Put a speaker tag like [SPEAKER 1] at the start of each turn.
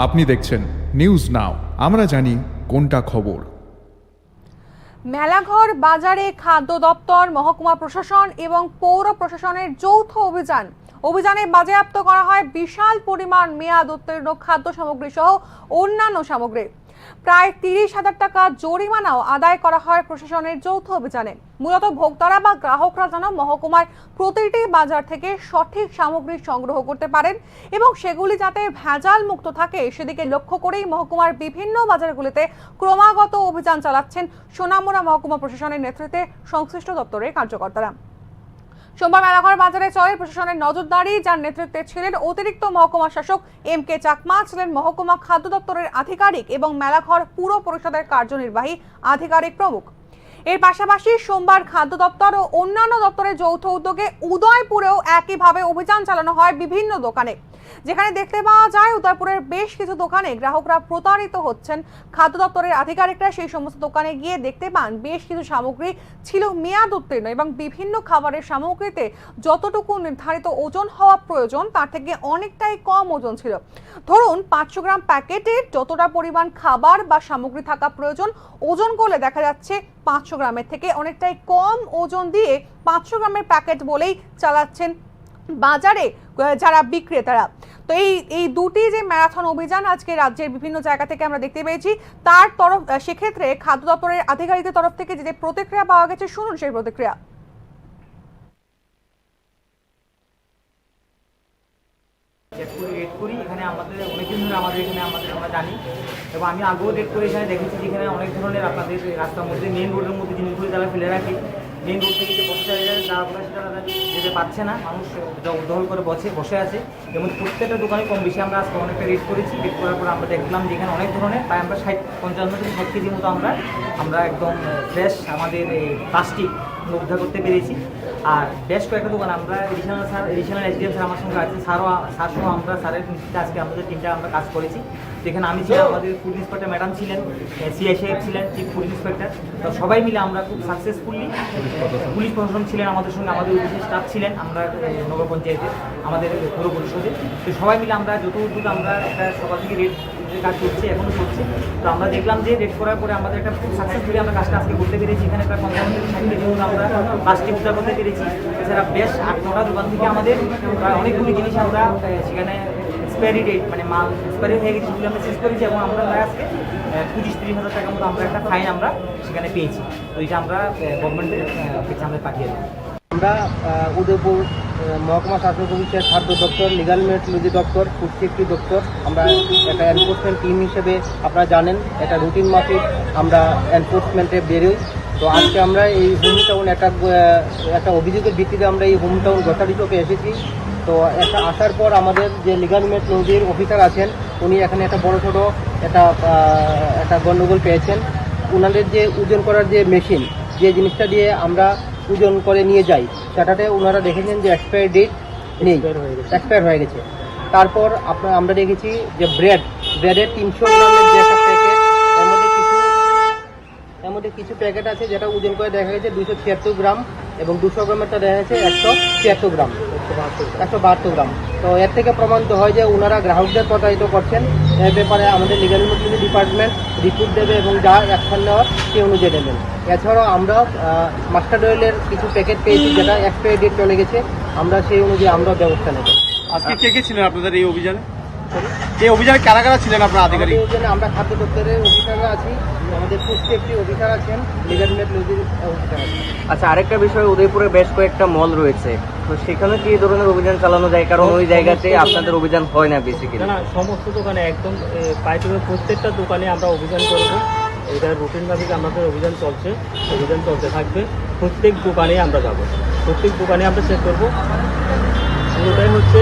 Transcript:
[SPEAKER 1] আপনি দেখছেন news now, আমরা জানি কোনটা খবর।
[SPEAKER 2] মেলাঘর বাজারে খাদ্য দপ্তর, মহকুমা প্রশাসন এবং পৌর প্রশাসনের যৌথ অভিযানে বাজেয়াপ্ত করা হয় বিশাল পরিমাণ মেয়াদ উত্তীর্ণ খাদ্য সামগ্রী সহ অন্যান্য সামগ্রী। প্রায় 30,000 টাকা জরিমানাও আদায় করা হয় প্রশাসনের যৌথ অভিযানে। মূলত ভোক্তারা বা গ্রাহকরা যেন মহকুমার প্রতিটি বাজার থেকে সঠিক সামগ্রী সংগ্রহ করতে পারেন এবং সেগুলি যাতে ভেজাল মুক্ত থাকে সেদিকে লক্ষ্য করেই মহকুমার বিভিন্ন বাজারগুলিতে ক্রমাগত অভিযান চালাচ্ছেন সোনামুড়া মহকুমা প্রশাসনের নেতৃত্বে সংশ্লিষ্ট দপ্তরের কার্যকর্তারা। সোমবার মেলাঘর বাজারে চলে প্রশাসনের নজরদারি, যার নেতৃত্বে ছিলেন অতিরিক্ত মহকুমা শাসক M.K. চাকমা, ছিলেন মহকুমা খাদ্য দপ্তরের আধিকারিক এবং মেলাঘর পুর পরিষদের কার্যনির্বাহী আধিকারিক প্রমুখ। এর পাশাপাশি সোমবার খাদ্য দপ্তর ও অন্যান্য দপ্তরের যৌথ উদ্যোগে উদয়পুরেও একইভাবে অভিযান চালানো হয় বিভিন্ন দোকানে, যেখানে দেখতে পাওয়া যায় উদয়পুরের বেশ কিছু দোকানে গ্রাহকরা প্রতারিত হচ্ছেন। খাদ্য দপ্তরের আধিকারিকরা সেই সমস্ত দোকানে গিয়ে দেখতে পান বেশ কিছু সামগ্রী ছিল মেয়াদ উত্তীর্ণ এবং বিভিন্ন খাবারের সামগ্রীতে যতটুকু নির্ধারিত ওজন হওয়া প্রয়োজন তার থেকে অনেকটাই কম ওজন ছিল। ধরুন 500 গ্রাম প্যাকেটের যতটা পরিমাণ খাবার বা সামগ্রী থাকা প্রয়োজন, ওজন করলে দেখা যাচ্ছে 500 গ্রামের থেকে অনেকটাই কম ওজন দিয়ে 500 গ্রামের প্যাকেট বলেই চালাচ্ছেন বাজারে যারা বিক্রেতারা। তো এই দুটি যে ম্যারাথন অভিযান আজকে রাজ্যের বিভিন্ন জায়গা থেকে আমরা দেখতে পেয়েছি, তার সেক্ষেত্রে খাদ্য দপ্তরের আধিকারিকদের তরফ থেকে যে প্রতিক্রিয়া পাওয়া গেছে, শুনুন সেই প্রতিক্রিয়া।
[SPEAKER 3] এখানে আমাদের অনেকদিন ধরে আমরা জানি এবং আমি আগেও রেড করে এখানে দেখেছি যেখানে অনেক ধরনের আপনাদের রাস্তার মধ্যে মেন রোডের মধ্যে জিনিসগুলো তারা ফেলে রাখে। মেন রোড থেকে যে পথচারীরা যারা সেটা তারা যেতে পারছে না, মানুষ উদ্দহল করে বসে আছে এবং প্রত্যেকটা দোকানে কম বেশি আমরা আজকে অনেকটা রেড করেছি। রেড করার পর আমরা দেখলাম যেখানে অনেক ধরনের প্রায় আমরা 55 থেকে 60 কেজি মতো আমরা একদম ফ্রেশ আমাদের প্লাস্টিক উদ্ধার করতে পেরেছি। আর বেশ কয়েকটা দোকান আমরা এডিশনাল SDM স্যার আমার সঙ্গে আছে, স্যার সহ আমরা স্যারের নেতৃত্বে আজকে আমাদের টিমটা আমরা কাজ করেছি। যেখানে আমি ছিলাম, আমাদের ফুড ইন্সপেক্টর ম্যাডাম ছিলেন, CI সাহেব ছিলেন, চিফ ফুড ইন্সপেক্টর। তো সবাই মিলে আমরা খুব সাকসেসফুলি, পুলিশ প্রশাসন ছিলেন আমাদের সঙ্গে, আমাদের অফিসের স্টাফ ছিলেন, আমরা নগর পঞ্চায়েতে আমাদের পৌর পরিষদে। তো সবাই মিলে আমরা যত উদ্যোগ আমরা একটা সকাল থেকে রেড কাজ করছি, এখনও করছি। তো আমরা দেখলাম যে রেড করার পরে আমাদের একটা খুব সাকসেসফুলি আমরা কাজটা আজকে করতে পেরেছি। এখানে প্রায় 55 থেকে 60 কেজি মতো আমরা প্লাস্টিক উদ্ধার করতে পেরেছি। এছাড়া বেশ 8-9টা দোকান থেকে আমাদের প্রায় অনেকগুলি জিনিস আমরা সেখানে এক্সপায়ারি ডেট মানে মাল এক্সপায়ারি হয়ে গেছে সেগুলো আমরা শেষ করেছি এবং আমরা প্রায় আজকে 25-30 হাজার টাকার মতো আমরা একটা ফাইন আমরা সেখানে পেয়েছি। তো এটা আমরা গভর্নমেন্টের কাছে আমরা পাঠিয়ে দেবো।
[SPEAKER 4] আমরা উদয়পুর মহকুমা শাসক অফিসের খাদ্য দপ্তর, লিগাল মেট্রোলজি দপ্তর, ফুড সেফটি দপ্তর, আমরা একটা এনফোর্সমেন্ট টিম হিসেবে আপনারা জানেন একটা রুটিন মাফিক আমরা এনফোর্সমেন্টে বেরোই। তো আজকে আমরা এই হোম টাউন একটা অভিযোগের ভিত্তিতে আমরা এই হোম টাউন গ্রসারি শপে এসেছি। তো একটা আসার পর আমাদের যে লিগাল মেট্রোলজির অফিসার আছেন উনি এখানে একটা বড় ছোটো একটা গণ্ডগোল পেয়েছেন। ওনাদের যে ওজন করার যে মেশিন, যে জিনিসটা দিয়ে আমরা ওজন করে নিয়ে যাই, সেটাতে ওনারা দেখেছেন যে এক্সপায়ার ডেট নেই, এক্সপায়ার হয়ে গেছে। তারপর আমরা দেখেছি যে ব্রেডের 300 গ্রামের যে একটা প্যাকেট, এর মধ্যে কিছু প্যাকেট আছে যেটা ওজন করে দেখা গেছে 276 গ্রাম এবং 200 গ্রামেরটা দেখা গেছে 173 গ্রাম, 172 গ্রাম। তো এর থেকে প্রমাণিত হয় যে ওনারা গ্রাহকদের প্রতারিত করছেন। এর ব্যাপারে আমাদের লিগাল মেট্রোলজি ডিপার্টমেন্ট রিপোর্ট দেবে এবং যা অ্যাকশন নেওয়ার সেই অনুযায়ী নেবেন। এছাড়াও আমরা মাস্টার্ড অয়েলের কিছু প্যাকেট পেয়েছি যেটা এক্সপায়ারি ডেট চলে গেছে, আমরা সেই অনুযায়ী আমরা ব্যবস্থা নেব।
[SPEAKER 5] আজকে কে ছিলেন আপনাদের এই অভিযানে? এই অভিযানে কারা কারা ছিলেন আপনার আধিকারিক?
[SPEAKER 4] এই অভিযানে আমরা খাদ্য দপ্তরের অফিসাররা আছি, আমাদের ফুড সেফটি অফিসার আছেন, লিগাল মেট্রোলজির অফিসার আছেন।
[SPEAKER 6] আচ্ছা, আরেকটা বিষয়, উদয়পুরে বেশ কয়েকটা মল রয়েছে, তো সেখানে কি এই ধরনের অভিযান চালানো যায়? কারণ ওই জায়গাতে আপনাদের অভিযান হয় না বেসিক্যালি।
[SPEAKER 7] না, সমস্ত দোকানে একদম পাইকারি প্রত্যেকটা দোকানে আমরা অভিযান করব। এটা রুটিন ভাবে আমাদের অভিযান চলতে থাকবে। প্রত্যেক দোকানে আমরা যাব, প্রত্যেক দোকানে আমরা চেক করবো। পুরোটাই হচ্ছে